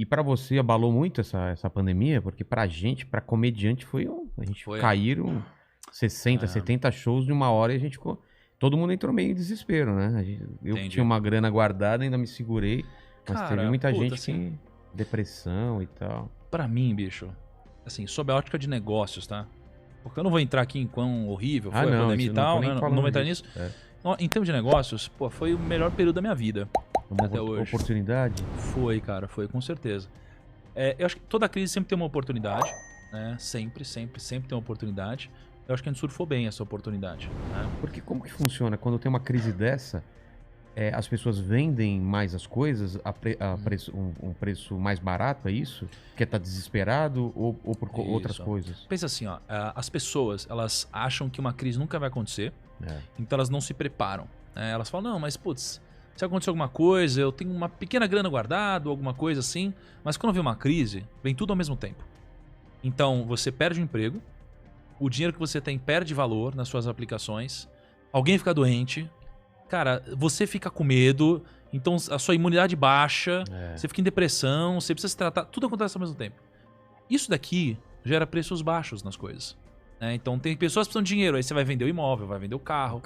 pra você abalou muito essa pandemia? Porque pra gente, pra comediante, a gente caíram 60, 70 shows de uma hora e a gente ficou... Todo mundo entrou meio em desespero, né? Eu que tinha uma grana guardada, ainda me segurei. Mas teve muita gente assim, que... Depressão e tal. Pra mim, bicho, assim, sob a ótica de negócios, tá? Porque eu não vou entrar aqui em quão horrível foi a pandemia e tal, né? Não vou entrar nisso. Em termos de negócios, pô, foi o melhor período da minha vida. Até hoje. Oportunidade? Foi, cara, foi, com certeza. Eu acho que toda crise sempre tem uma oportunidade, né? Sempre tem uma oportunidade. Eu acho que a gente surfou bem essa oportunidade, né? Porque como que funciona? Quando tem uma crise dessa, as pessoas vendem mais as coisas a um preço mais barato, é isso? Porque tá desesperado ou por outras coisas? Pensa assim, ó, as pessoas, elas acham que uma crise nunca vai acontecer, então elas não se preparam. Né? Elas falam, não, mas putz, se acontecer alguma coisa, eu tenho uma pequena grana guardada, alguma coisa assim, mas quando vem uma crise, vem tudo ao mesmo tempo. Então você perde o emprego, o dinheiro que você tem perde valor nas suas aplicações, alguém fica doente, cara, você fica com medo, então a sua imunidade baixa, você fica em depressão, você precisa se tratar, tudo acontece ao mesmo tempo. Isso daqui gera preços baixos nas coisas. Né? Então tem pessoas que precisam de dinheiro, aí você vai vender o imóvel, vai vender o carro,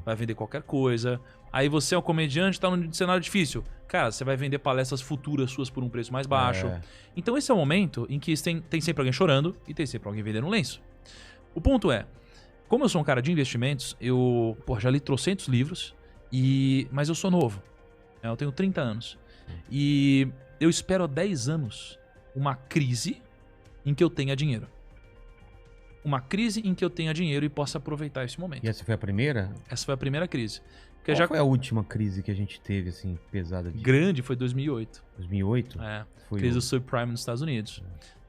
vai vender qualquer coisa. Aí você é um comediante, tá num cenário difícil. Cara, você vai vender palestras futuras suas por um preço mais baixo. Então esse é o momento em que tem sempre alguém chorando e tem sempre alguém vendendo um lenço. O ponto é, como eu sou um cara de investimentos, eu já li trocentos livros, mas eu sou novo. Eu tenho 30 anos. E eu espero há 10 anos uma crise em que eu tenha dinheiro. Uma crise em que eu tenha dinheiro e possa aproveitar esse momento. E essa foi a primeira? Essa foi a primeira crise. Qual foi a última crise que a gente teve, assim, pesada? Grande foi 2008. 2008? Crise do subprime nos Estados Unidos.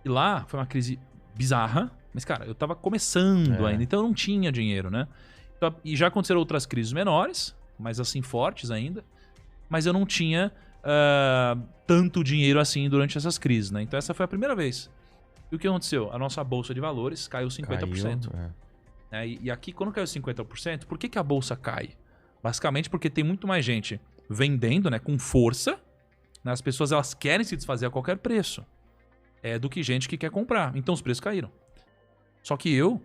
E lá foi uma crise bizarra, mas, cara, eu tava começando ainda, então eu não tinha dinheiro, né? Então, e já aconteceram outras crises menores, mas assim, fortes ainda, mas eu não tinha tanto dinheiro assim durante essas crises, né? Então essa foi a primeira vez. E o que aconteceu? A nossa bolsa de valores caiu 50%. E aqui, quando caiu 50%, por que a bolsa cai? Basicamente porque tem muito mais gente vendendo, né, com força, né? As pessoas elas querem se desfazer a qualquer preço, do que gente que quer comprar. Então os preços caíram. Só que eu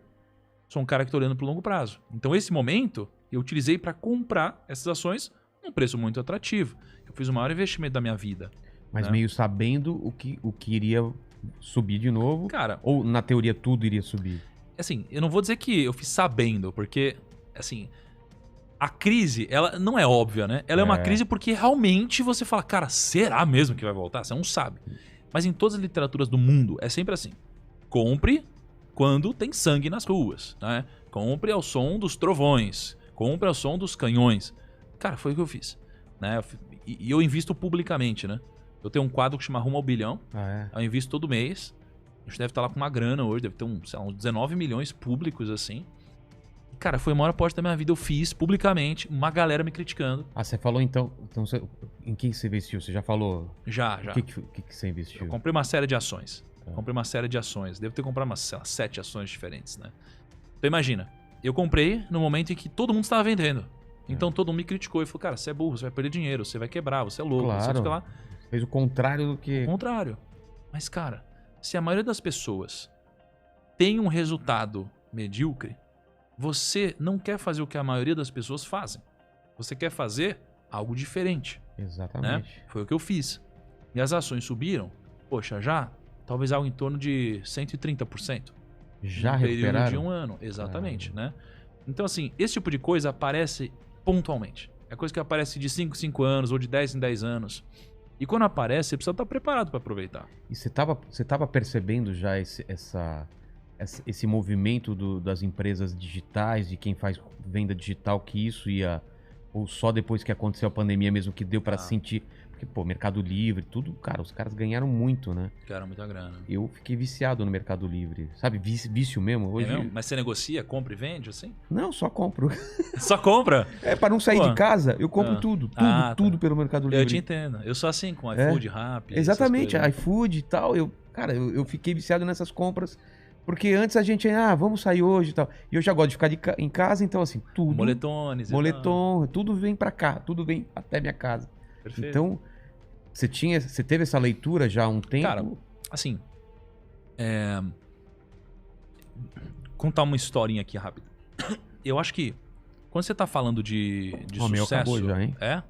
sou um cara que está olhando para o longo prazo. Então esse momento eu utilizei para comprar essas ações num preço muito atrativo. Eu fiz o maior investimento da minha vida. Mas meio sabendo o que iria subir de novo? Cara, ou na teoria tudo iria subir? Assim, eu não vou dizer que eu fiz sabendo, porque, assim, a crise, ela não é óbvia, né? Ela é uma crise porque realmente você fala, cara, será mesmo que vai voltar? Você não sabe. Mas em todas as literaturas do mundo é sempre assim. Compre quando tem sangue nas ruas, né? Compre ao som dos trovões, compre ao som dos canhões. Cara, foi o que eu fiz, né? E eu invisto publicamente, né? Eu tenho um quadro que chama Rumo ao Bilhão. Eu invisto todo mês. A gente deve estar lá com uma grana hoje, deve ter uns 19 milhões públicos, assim. Cara, foi a maior aposta da minha vida. Eu fiz publicamente, uma galera me criticando. Você falou então em que você investiu? Você já falou? Já. O que você investiu? Eu comprei uma série de ações. Devo ter comprado umas, 7 ações diferentes, né? Então imagina, eu comprei no momento em que todo mundo estava vendendo. Então todo mundo me criticou e falou, cara, você é burro, você vai perder dinheiro, você vai quebrar, você é louco, você fica lá. Fez o contrário do que... O contrário. Mas, cara, se a maioria das pessoas tem um resultado medíocre, você não quer fazer o que a maioria das pessoas fazem. Você quer fazer algo diferente. Exatamente. Né? Foi o que eu fiz. E as ações subiram, talvez algo em torno de 130%. Já recuperaram? Período de um ano. Exatamente, né? Então, assim, esse tipo de coisa aparece pontualmente. É coisa que aparece de 5 em 5 anos ou de 10 em 10 anos. E quando aparece, você precisa estar preparado para aproveitar. E você tava percebendo já esse movimento das empresas digitais, de quem faz venda digital, que isso ia... Ou só depois que aconteceu a pandemia mesmo que deu para sentir... Porque, Mercado Livre, tudo, cara, os caras ganharam muito, né? Ganharam muita grana. Eu fiquei viciado no Mercado Livre. Sabe, vício mesmo. Hoje... mesmo? Mas você negocia, compra e vende, assim? Não, só compro. Só compra? Para não sair de casa, eu compro tudo pelo Mercado Livre. Eu te entendo. Eu sou assim, com iFood, Rappi... Exatamente, iFood e tal. Eu fiquei viciado nessas compras. Porque antes a gente, vamos sair hoje e tal. E eu já gosto de ficar em casa, então assim, tudo... Moletones. Moletom, tudo vem pra cá, tudo vem até minha casa. Perfeito. Então, Você teve essa leitura já há um tempo? Cara, assim... Contar uma historinha aqui rápida. Eu acho que quando você tá falando de sucesso... Meu acabou já, hein? É?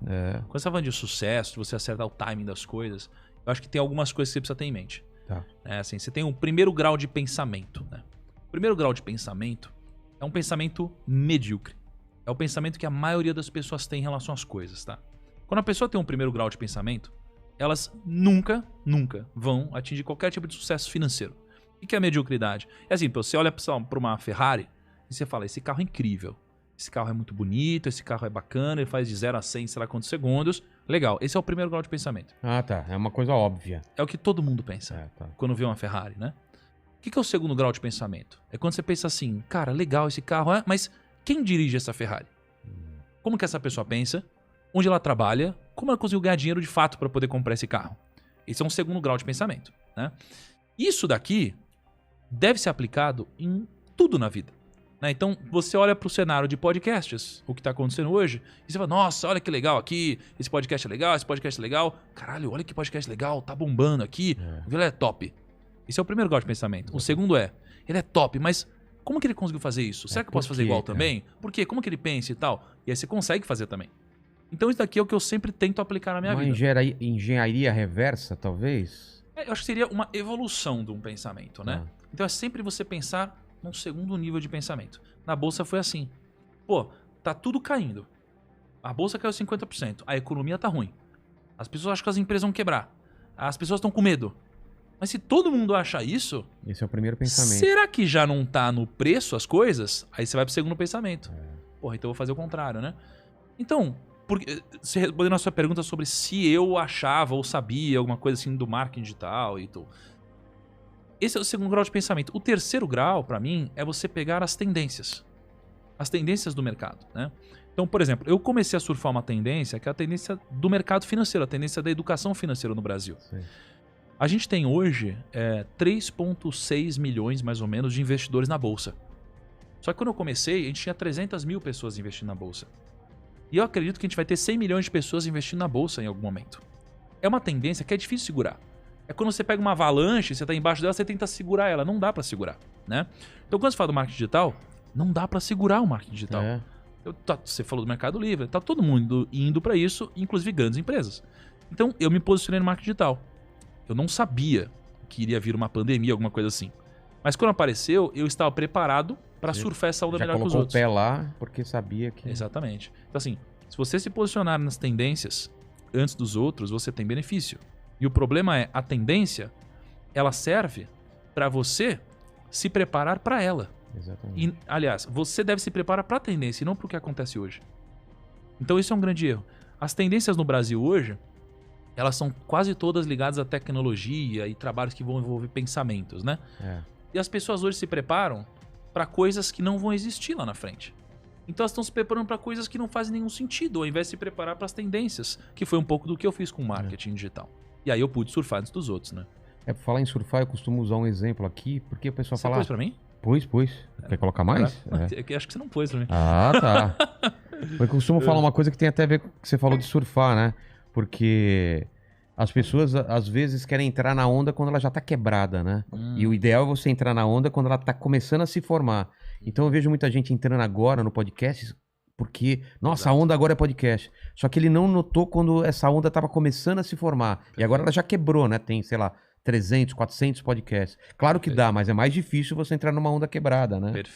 Quando você tá falando de sucesso, de você acertar o timing das coisas, eu acho que tem algumas coisas que você precisa ter em mente. Tá. Assim, você tem um primeiro grau de pensamento, né? O primeiro grau de pensamento é um pensamento medíocre. É o pensamento que a maioria das pessoas tem em relação às coisas, tá? Quando a pessoa tem um primeiro grau de pensamento, elas nunca vão atingir qualquer tipo de sucesso financeiro. O que é a mediocridade? É assim, você olha para uma Ferrari e você fala, esse carro é incrível, esse carro é muito bonito, esse carro é bacana, ele faz de 0 a 100 sei lá quantos segundos. Legal, esse é o primeiro grau de pensamento. Ah, tá. É uma coisa óbvia. É o que todo mundo pensa quando vê uma Ferrari, né? O que é o segundo grau de pensamento? É quando você pensa assim, cara, legal esse carro, mas quem dirige essa Ferrari? Como que essa pessoa pensa? Onde ela trabalha? Como ela conseguiu ganhar dinheiro de fato para poder comprar esse carro? Esse é um segundo grau de pensamento, né? Isso daqui deve ser aplicado em tudo na vida, né? Então, você olha para o cenário de podcasts, o que está acontecendo hoje, e você fala, nossa, olha que legal aqui, esse podcast é legal, esse podcast é legal. Caralho, olha que podcast legal, tá bombando aqui, ele é top. Esse é o primeiro grau de pensamento. O segundo é, ele é top, mas como que ele conseguiu fazer isso? Será que eu posso fazer igual também? Por quê? Como que ele pensa e tal? E aí você consegue fazer também. Então isso daqui é o que eu sempre tento aplicar na minha vida. Engenharia reversa, talvez? Eu acho que seria uma evolução de um pensamento, né? Então é sempre você pensar num segundo nível de pensamento. Na bolsa foi assim. Pô, tá tudo caindo. A bolsa caiu 50%. A economia tá ruim. As pessoas acham que as empresas vão quebrar. As pessoas estão com medo. Mas se todo mundo acha isso... Esse é o primeiro pensamento. Será que já não tá no preço as coisas? Aí você vai pro segundo pensamento. Porra, então eu vou fazer o contrário, né? Então, respondendo a sua pergunta sobre se eu achava ou sabia alguma coisa assim do marketing digital e tudo. Esse é o segundo grau de pensamento. O terceiro grau, pra mim, é você pegar as tendências. As tendências do mercado, né? Então, por exemplo, eu comecei a surfar uma tendência que é a tendência do mercado financeiro, a tendência da educação financeira no Brasil. Sim. A gente tem hoje 3,6 milhões, mais ou menos, de investidores na Bolsa. Só que quando eu comecei, a gente tinha 300 mil pessoas investindo na Bolsa. E eu acredito que a gente vai ter 100 milhões de pessoas investindo na Bolsa em algum momento. É uma tendência que é difícil segurar. É quando você pega uma avalanche, você está embaixo dela, você tenta segurar ela. Não dá para segurar, né? Então, quando você fala do marketing digital, não dá para segurar o marketing digital. Você falou do Mercado Livre, tá todo mundo indo para isso, inclusive grandes empresas. Então, eu me posicionei no marketing digital. Eu não sabia que iria vir uma pandemia, alguma coisa assim. Mas quando apareceu, eu estava preparado para surfar essa onda melhor que os outros. Já colocou o pé lá porque sabia que... Exatamente. Então assim, se você se posicionar nas tendências antes dos outros, você tem benefício. E o problema é, a tendência, ela serve para você se preparar para ela. Exatamente. E, aliás, você deve se preparar para a tendência e não para o que acontece hoje. Então isso é um grande erro. As tendências no Brasil hoje, elas são quase todas ligadas à tecnologia e trabalhos que vão envolver pensamentos, né? E as pessoas hoje se preparam para coisas que não vão existir lá na frente. Então elas estão se preparando para coisas que não fazem nenhum sentido, ao invés de se preparar para as tendências, que foi um pouco do que eu fiz com o marketing digital. E aí eu pude surfar antes dos outros, né? Por falar em surfar, eu costumo usar um exemplo aqui, porque o pessoal fala... Você pôs pra mim? Pôs. Quer colocar mais? Acho que você não pôs pra mim. Ah, tá. Eu costumo falar uma coisa que tem até a ver com o que você falou de surfar, né? Porque as pessoas, às vezes, querem entrar na onda quando ela já tá quebrada, né? E o ideal é você entrar na onda quando ela tá começando a se formar. Então eu vejo muita gente entrando agora no podcast porque, nossa, a onda agora é podcast. Só que ele não notou quando essa onda tava começando a se formar. Perfeito. E agora ela já quebrou, né? Tem, sei lá, 300, 400 podcasts. Claro que dá, mas é mais difícil você entrar numa onda quebrada, né? Perfeito.